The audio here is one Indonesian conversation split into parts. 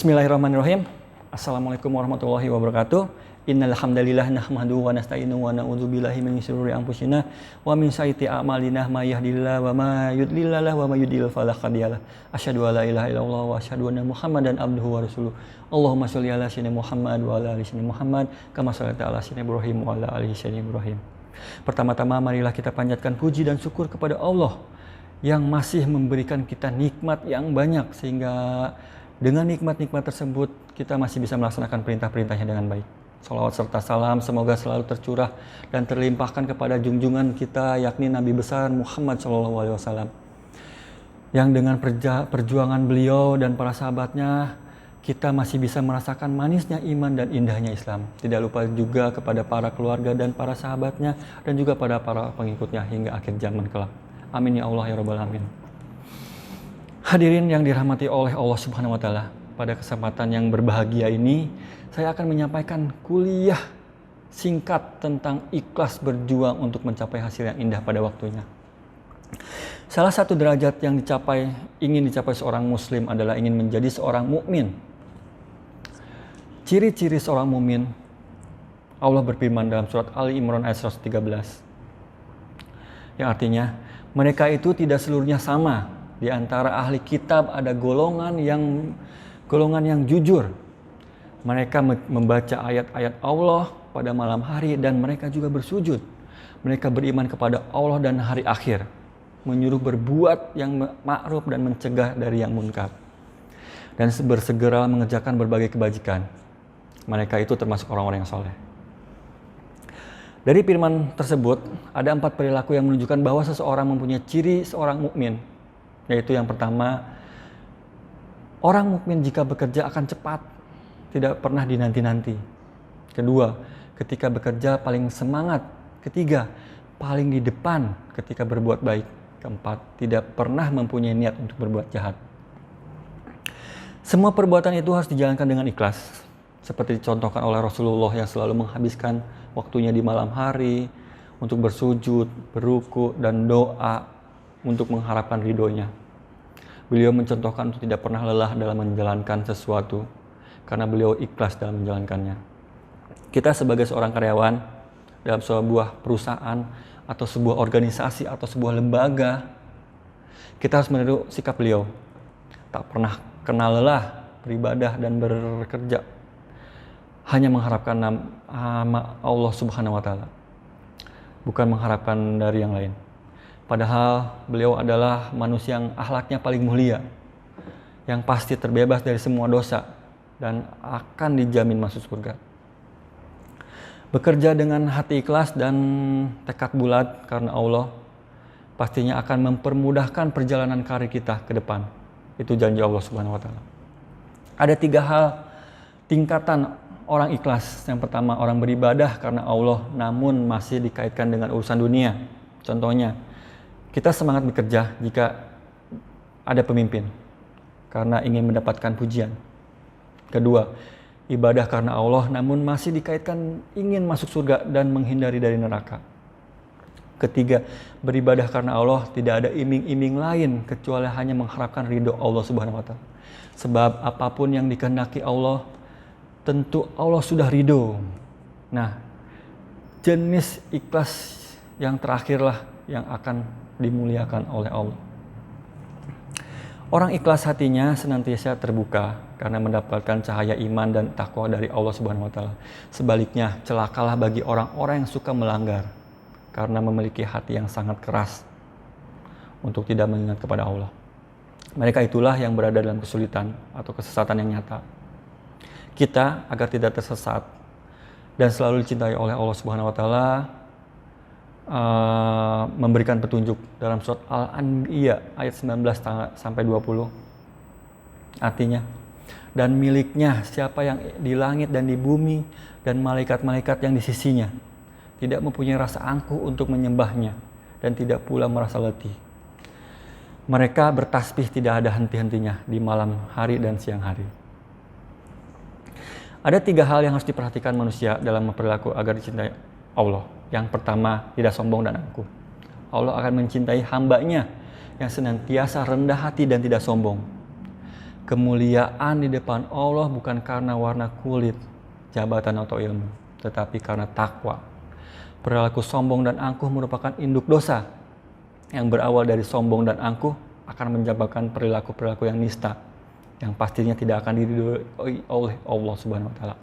Bismillahirrahmanirrahim. Assalamualaikum warahmatullahi wabarakatuh. Innal hamdalillah nahmaduhu wa nasta'inuhu wa na'udzu billahi min syururi anfusina wa min sayyiati a'malina may yahdihillahu wa may yudlil wa may yudlil fala hadiyalah. Asyhadu an la ilaha illallah wa asyhadu anna Muhammadan abduhu wa rasuluh. Allahumma shalli ala sayyidina Muhammad wa ala ali sayyidina Muhammad kama shallaita ala sayyidina Ibrahim wa ala ali sayyidina Ibrahim. Pertama-tama marilah kita panjatkan puji dan syukur kepada Allah yang masih memberikan kita nikmat yang banyak, sehingga dengan nikmat-nikmat tersebut kita masih bisa melaksanakan perintah-perintahnya dengan baik. Salawat serta salam semoga selalu tercurah dan terlimpahkan kepada junjungan kita, yakni Nabi besar Muhammad SAW, yang dengan perjuangan beliau dan para sahabatnya kita masih bisa merasakan manisnya iman dan indahnya Islam. Tidak lupa juga kepada para keluarga dan para sahabatnya, dan juga pada para pengikutnya hingga akhir zaman kelak. Amin ya Allah ya Rabbal Alamin. Hadirin yang dirahmati oleh Allah Subhanahu wa Ta'ala, pada kesempatan yang berbahagia ini saya akan menyampaikan kuliah singkat tentang ikhlas berjuang untuk mencapai hasil yang indah pada waktunya. Salah satu derajat yang ingin dicapai seorang muslim adalah ingin menjadi seorang mukmin. Ciri-ciri seorang mukmin, Allah berfirman dalam surat Ali Imran ayat 113, yang artinya mereka itu tidak seluruhnya sama. Di antara ahli kitab ada golongan yang jujur. Mereka membaca ayat-ayat Allah pada malam hari dan mereka juga bersujud. Mereka beriman kepada Allah dan hari akhir, menyuruh berbuat yang ma'ruf dan mencegah dari yang munkar, dan bersegera mengerjakan berbagai kebajikan. Mereka itu termasuk orang-orang yang soleh. Dari firman tersebut ada 4 perilaku yang menunjukkan bahwa seseorang mempunyai ciri seorang mukmin. Yaitu yang pertama, orang mukmin jika bekerja akan cepat, tidak pernah dinanti-nanti. Kedua, ketika bekerja paling semangat. Ketiga, paling di depan ketika berbuat baik. Keempat, tidak pernah mempunyai niat untuk berbuat jahat. Semua perbuatan itu harus dijalankan dengan ikhlas, seperti dicontohkan oleh Rasulullah yang selalu menghabiskan waktunya di malam hari untuk bersujud, beruku, dan doa untuk mengharapkan ridhonya. Beliau mencontohkan untuk tidak pernah lelah dalam menjalankan sesuatu, karena beliau ikhlas dalam menjalankannya. Kita sebagai seorang karyawan dalam sebuah perusahaan atau sebuah organisasi atau sebuah lembaga, kita harus meniru sikap beliau. Tak pernah kenal lelah beribadah dan bekerja, hanya mengharapkan nama Allah Subhanahu wa Ta'ala, bukan mengharapkan dari yang lain. Padahal beliau adalah manusia yang akhlaknya paling mulia, yang pasti terbebas dari semua dosa dan akan dijamin masuk surga. Bekerja dengan hati ikhlas dan tekad bulat karena Allah pastinya akan mempermudahkan perjalanan karir kita ke depan. Itu janji Allah Subhanahu wa Ta'ala. Ada 3 hal tingkatan orang ikhlas. Yang pertama, orang beribadah karena Allah namun masih dikaitkan dengan urusan dunia. Contohnya, kita semangat bekerja jika ada pemimpin karena ingin mendapatkan pujian. Kedua, ibadah karena Allah namun masih dikaitkan ingin masuk surga dan menghindari dari neraka. Ketiga, beribadah karena Allah tidak ada iming-iming lain kecuali hanya mengharapkan ridho Allah Subhanahu wa Ta'ala. Sebab apapun yang dikehendaki Allah, tentu Allah sudah ridho. Nah, jenis ikhlas yang terakhirlah yang akan dimuliakan oleh Allah. Orang ikhlas hatinya senantiasa terbuka karena mendapatkan cahaya iman dan takwa dari Allah Subhanahu wa Ta'ala. Sebaliknya, celakalah bagi orang-orang yang suka melanggar karena memiliki hati yang sangat keras untuk tidak mengingat kepada Allah. Mereka itulah yang berada dalam kesulitan atau kesesatan yang nyata. Kita agar tidak tersesat dan selalu dicintai oleh Allah Subhanahu wa Ta'ala, memberikan petunjuk dalam surat Al-Anbiya ayat 19 sampai 20. Artinya, dan miliknya siapa yang di langit dan di bumi dan malaikat-malaikat yang di sisinya, tidak mempunyai rasa angkuh untuk menyembahnya dan tidak pula merasa letih. Mereka bertasbih tidak ada henti-hentinya di malam hari dan siang hari. Ada 3 hal yang harus diperhatikan manusia dalam berperilaku agar dicintai Allah. Yang pertama, tidak sombong dan angkuh. Allah akan mencintai hambanya yang senantiasa rendah hati dan tidak sombong. Kemuliaan di depan Allah bukan karena warna kulit, jabatan atau ilmu, tetapi karena takwa. Perilaku sombong dan angkuh merupakan induk dosa yang berawal dari sombong dan angkuh akan menyebabkan perilaku-perilaku yang nista, yang pastinya tidak akan diridhoi oleh Allah Subhanahu wa taala.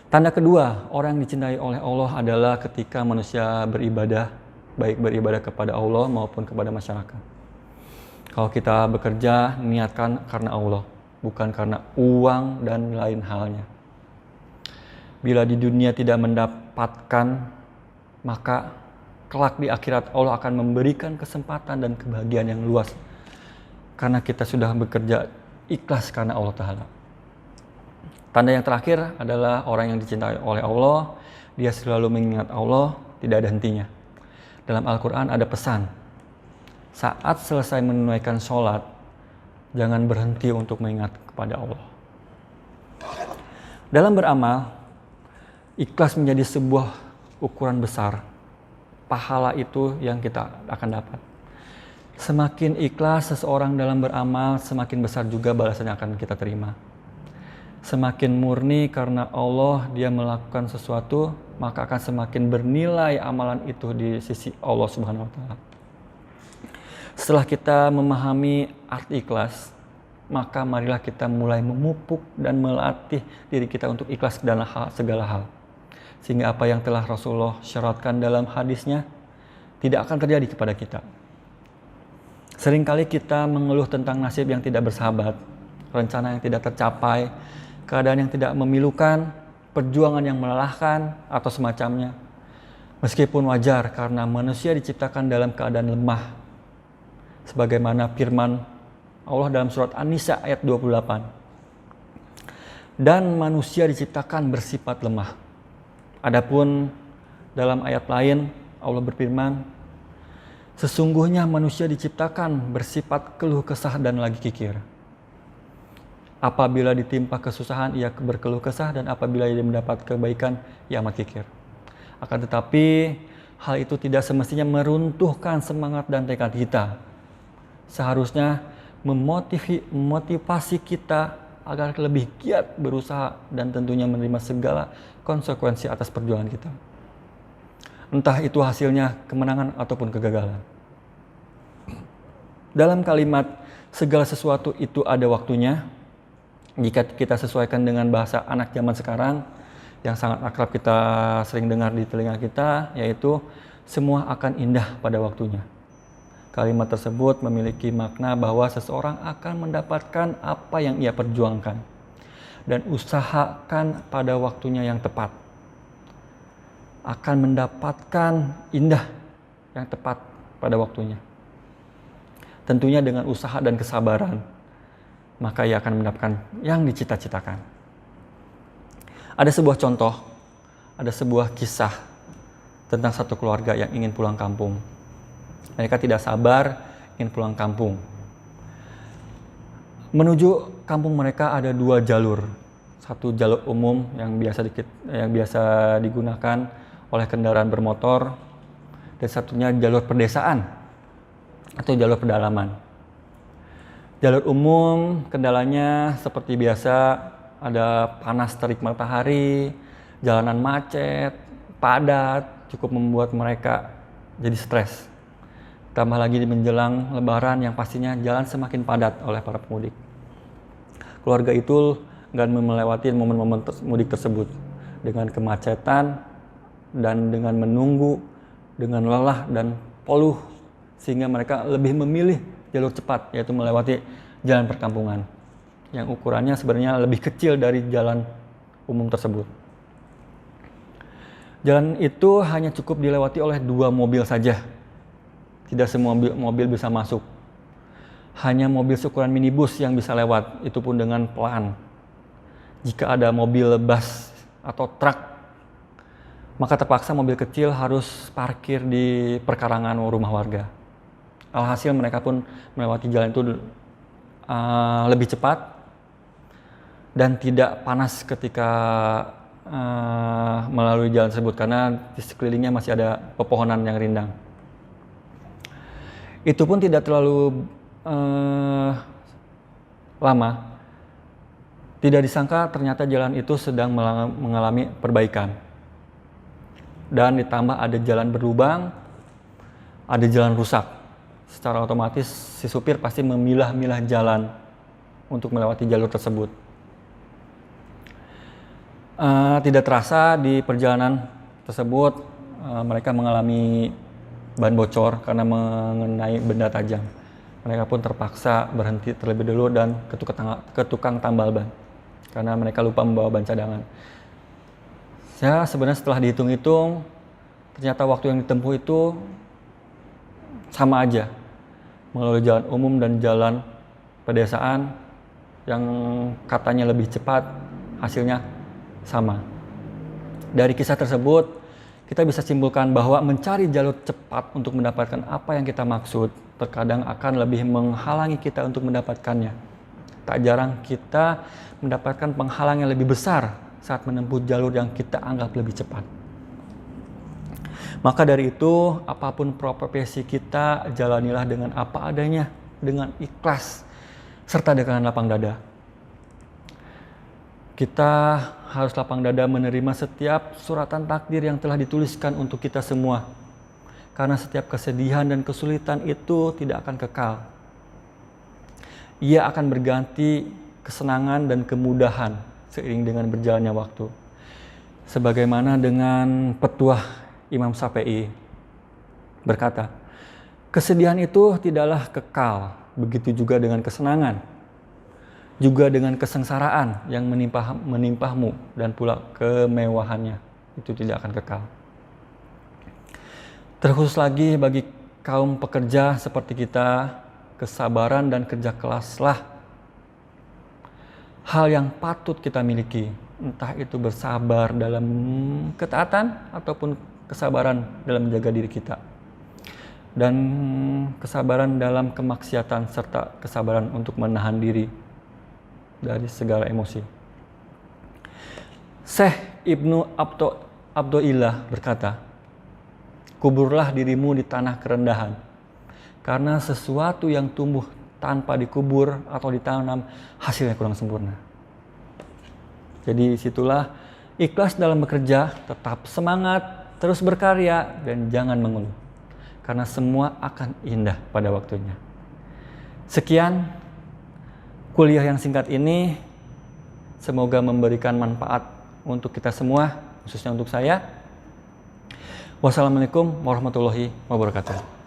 Tanda kedua, orang yang dicintai oleh Allah adalah ketika manusia beribadah, baik beribadah kepada Allah maupun kepada masyarakat. Kalau kita bekerja, niatkan karena Allah, bukan karena uang dan lain halnya. Bila di dunia tidak mendapatkan, maka kelak di akhirat Allah akan memberikan kesempatan dan kebahagiaan yang luas. Karena kita sudah bekerja ikhlas karena Allah Ta'ala. Tanda yang terakhir adalah orang yang dicintai oleh Allah, dia selalu mengingat Allah, tidak ada hentinya. Dalam Al-Quran ada pesan, saat selesai menunaikan sholat, jangan berhenti untuk mengingat kepada Allah. Dalam beramal, ikhlas menjadi sebuah ukuran besar. Pahala itu yang kita akan dapat. Semakin ikhlas seseorang dalam beramal, semakin besar juga balasan yang akan kita terima. Semakin murni karena Allah dia melakukan sesuatu, maka akan semakin bernilai amalan itu di sisi Allah Subhanahu wa taala. Setelah kita memahami arti ikhlas, maka marilah kita mulai memupuk dan melatih diri kita untuk ikhlas dalam segala hal. Sehingga apa yang telah Rasulullah syaratkan dalam hadisnya tidak akan terjadi kepada kita. Seringkali kita mengeluh tentang nasib yang tidak bersahabat, rencana yang tidak tercapai, keadaan yang tidak memilukan, perjuangan yang melelahkan, atau semacamnya. Meskipun wajar karena manusia diciptakan dalam keadaan lemah. Sebagaimana firman Allah dalam surat An-Nisa ayat 28. Dan manusia diciptakan bersifat lemah. Adapun dalam ayat lain Allah berfirman, sesungguhnya manusia diciptakan bersifat keluh kesah dan lagi kikir. Apabila ditimpa kesusahan, ia berkeluh kesah, dan apabila ia mendapat kebaikan, ia amat kikir. Akan tetapi, hal itu tidak semestinya meruntuhkan semangat dan tekad kita. Seharusnya memotivasi kita agar lebih giat berusaha dan tentunya menerima segala konsekuensi atas perjuangan kita. Entah itu hasilnya kemenangan ataupun kegagalan. Dalam kalimat, segala sesuatu itu ada waktunya. Jika kita sesuaikan dengan bahasa anak zaman sekarang yang sangat akrab kita sering dengar di telinga kita, yaitu semua akan indah pada waktunya. Kalimat tersebut memiliki makna bahwa seseorang akan mendapatkan apa yang ia perjuangkan dan usahakan pada waktunya yang tepat. Akan mendapatkan indah yang tepat pada waktunya. Tentunya dengan usaha dan kesabaran, maka ia akan mendapatkan yang dicita-citakan. Ada sebuah contoh, ada sebuah kisah tentang satu keluarga yang ingin pulang kampung. Mereka tidak sabar ingin pulang kampung. Menuju kampung mereka ada dua jalur. Satu jalur umum yang biasa digunakan oleh kendaraan bermotor, dan satunya jalur perdesaan atau jalur pedalaman. Jalur umum kendalanya seperti biasa, ada panas terik matahari, jalanan macet, padat, cukup membuat mereka jadi stres. Tambah lagi di menjelang Lebaran yang pastinya jalan semakin padat oleh para pemudik. Keluarga itu enggan melewati momen-momen mudik tersebut dengan kemacetan dan dengan menunggu, dengan lelah dan poluh, sehingga mereka lebih memilih jalur cepat, yaitu melewati jalan perkampungan yang ukurannya sebenarnya lebih kecil dari jalan umum tersebut. Jalan itu hanya cukup dilewati oleh 2 mobil saja. Tidak semua mobil bisa masuk. Hanya mobil seukuran minibus yang bisa lewat, itu pun dengan pelan. Jika ada mobil bus atau truk, maka terpaksa mobil kecil harus parkir di perkarangan rumah warga. Alhasil mereka pun melewati jalan itu lebih cepat dan tidak panas ketika melalui jalan tersebut karena di sekelilingnya masih ada pepohonan yang rindang. Itu pun tidak terlalu lama, tidak disangka ternyata jalan itu sedang mengalami perbaikan. Dan ditambah ada jalan berlubang, ada jalan rusak. Secara otomatis si supir pasti memilah-milah jalan untuk melewati jalur tersebut. Tidak terasa di perjalanan tersebut mereka mengalami ban bocor karena mengenai benda tajam. Mereka pun terpaksa berhenti terlebih dulu dan ke tukang tambal ban karena mereka lupa membawa ban cadangan. Ya, sebenarnya setelah dihitung-hitung ternyata waktu yang ditempuh itu sama aja melalui jalan umum dan jalan pedesaan yang katanya lebih cepat, hasilnya sama. Dari kisah tersebut kita bisa simpulkan bahwa mencari jalur cepat untuk mendapatkan apa yang kita maksud terkadang akan lebih menghalangi kita untuk mendapatkannya. Tak jarang kita mendapatkan penghalang yang lebih besar saat menempuh jalur yang kita anggap lebih cepat. Maka dari itu, apapun profesi kita, jalanilah dengan apa adanya, dengan ikhlas, serta dengan lapang dada. Kita harus lapang dada menerima setiap suratan takdir yang telah dituliskan untuk kita semua. Karena setiap kesedihan dan kesulitan itu tidak akan kekal. Ia akan berganti kesenangan dan kemudahan seiring dengan berjalannya waktu. Sebagaimana dengan petuah Imam Syafi'i berkata, kesedihan itu tidaklah kekal, begitu juga dengan kesenangan, juga dengan kesengsaraan yang menimpahmu dan pula kemewahannya itu tidak akan kekal. Terkhusus lagi bagi kaum pekerja seperti kita, kesabaran dan kerja keraslah hal yang patut kita miliki. Entah itu bersabar dalam ketaatan ataupun kesabaran dalam menjaga diri kita. Dan kesabaran dalam kemaksiatan serta kesabaran untuk menahan diri dari segala emosi. Syekh Ibnu Abdullah berkata, kuburlah dirimu di tanah kerendahan, karena sesuatu yang tumbuh tanpa dikubur atau ditanam hasilnya kurang sempurna. Jadi situlah ikhlas dalam bekerja, tetap semangat, terus berkarya, dan jangan mengeluh. Karena semua akan indah pada waktunya. Sekian kuliah yang singkat ini, semoga memberikan manfaat untuk kita semua, khususnya untuk saya. Wassalamualaikum warahmatullahi wabarakatuh.